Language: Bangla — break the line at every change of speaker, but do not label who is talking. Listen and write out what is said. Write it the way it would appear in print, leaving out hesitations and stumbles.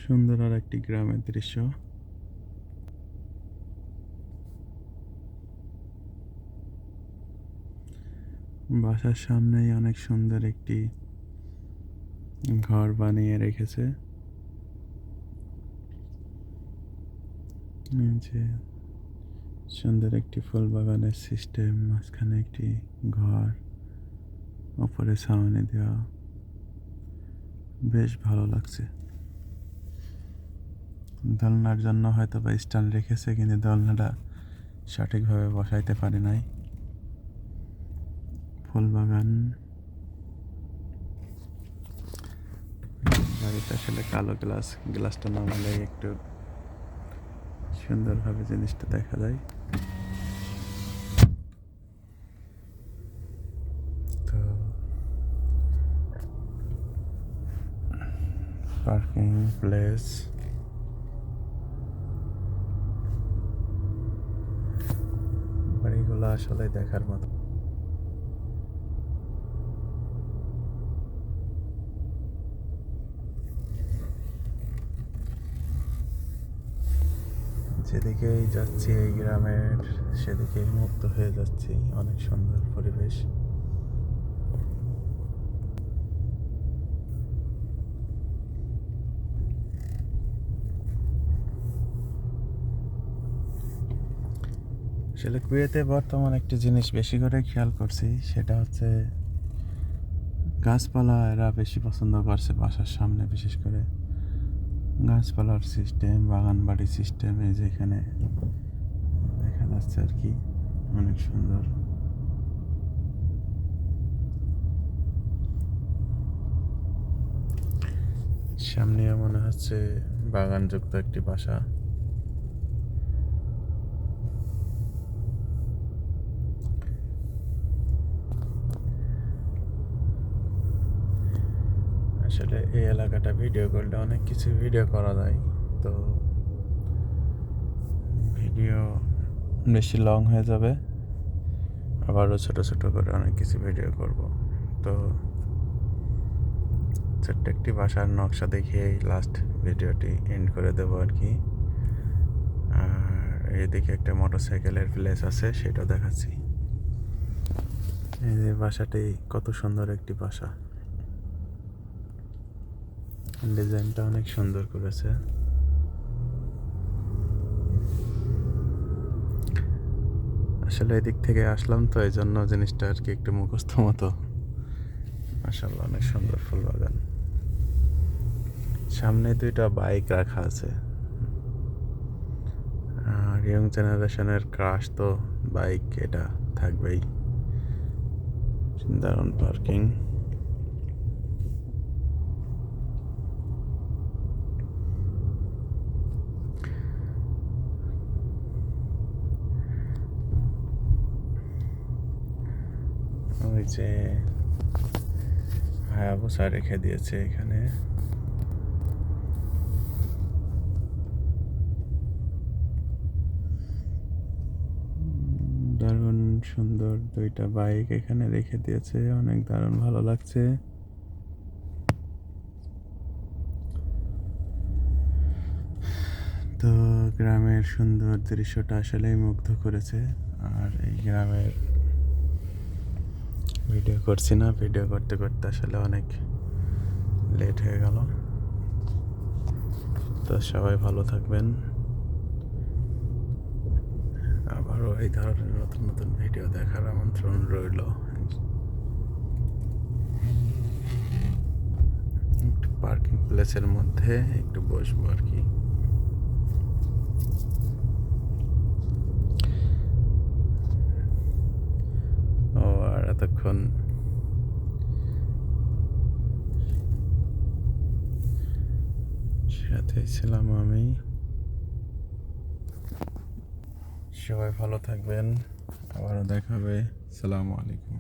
সুন্দর আর একটি গ্রামের দৃশ্য। বাসার সামনেই অনেক সুন্দর একটি ঘর বানিয়ে রেখেছে। নিচে সুন্দর একটি ফুল বাগানের সিস্টেম, মাঝখানে একটি ঘর, ওপরে ছাউনি দেওয়া, বেশ ভালো লাগছে। দোলনার জন্য হয়তো বা স্ট্যান্ড রেখেছে, কিন্তু দোলনাটা সঠিকভাবে বসাইতে পারে নাই। ফুল বাগান, গাড়িতে আসলে কালো গ্লাসটা নামালে একটু সুন্দরভাবে জিনিসটা দেখা যায়। তো পার্কিং প্লেস, বাড়িগুলো আসলে দেখার মতো। যেদিকেই যাচ্ছি এই গ্রামের, সেদিকেই মুক্ত হয়ে যাচ্ছি। অনেক সুন্দর পরিবেশ। আসলে কুয়েতে বর্তমান একটি জিনিস বেশি করে খেয়াল করছি, সেটা হচ্ছে গাছপালা এরা বেশি পছন্দ করছে বাসার সামনে। বিশেষ করে গাছপালার সিস্টেম, বাগান বাড়ি সিস্টেম, এই যে এখানে দেখা যাচ্ছে আর কি, অনেক সুন্দর। সামনেও মনে হচ্ছে বাগানযুক্ত একটি বাসা। আসলে এই এলাকাটা ভিডিও করলে অনেক কিছু ভিডিও করা যায়, তো ভিডিও বেশি লং হয়ে যাবে। আবারও ছোট ছোট করে অনেক কিছু ভিডিও করব। তো ছোট্ট একটি বাসার নকশা দেখিয়েই লাস্ট ভিডিওটি এন্ড করে দেবো আর কি। আর এদিকে একটা মোটরসাইকেলের প্লেস আছে, সেটাও দেখাচ্ছি। এই যে বাসাটি কত সুন্দর একটি বাসা, ডিজাইনটা অনেক সুন্দর করেছে। আসলে এদিক থেকে আসলাম তো, এই জন্য জিনিসটা আর কি একটু মুখস্থ মতো। মাশাআল্লাহ, অনেক সুন্দর ফুল বাগান। সামনে দুইটা বাইক রাখা আছে। আর ইয়ং জেনারেশনের ক্রাশ তো বাইক, এটা থাকবেই। দারুণ পার্কিং। ওই যে হায়াবুসা রেখে দিয়েছে এখানে। দারুণ সুন্দর দুইটা বাইক এখানে রেখে দিয়েছে, অনেক দারুণ ভালো লাগছে। তো গ্রামের সুন্দর দৃশ্যটা আসলেই মুগ্ধ করেছে। আর এই গ্রামের ভিডিও করছি না, ভিডিও করতে করতে আসলে অনেক লেট হয়ে গেল। তো সবাই ভালো থাকবেন। আবারও এই ধরনের নতুন নতুন ভিডিও দেখার আমন্ত্রণ রইল। একটু পার্কিং প্লেসের মধ্যে একটু বসবো আর কি। ও, আর এতক্ষণ সাথে ছিলাম আমি। সবাই ভালো থাকবেন, আবারও দেখা হবে। আসসালামু আলাইকুম।